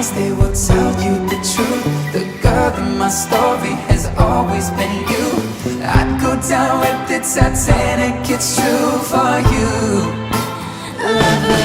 eyes, they will tell you the truth. The girl in my story has always been you. I'd go down with the Titanic, it's true for you. Love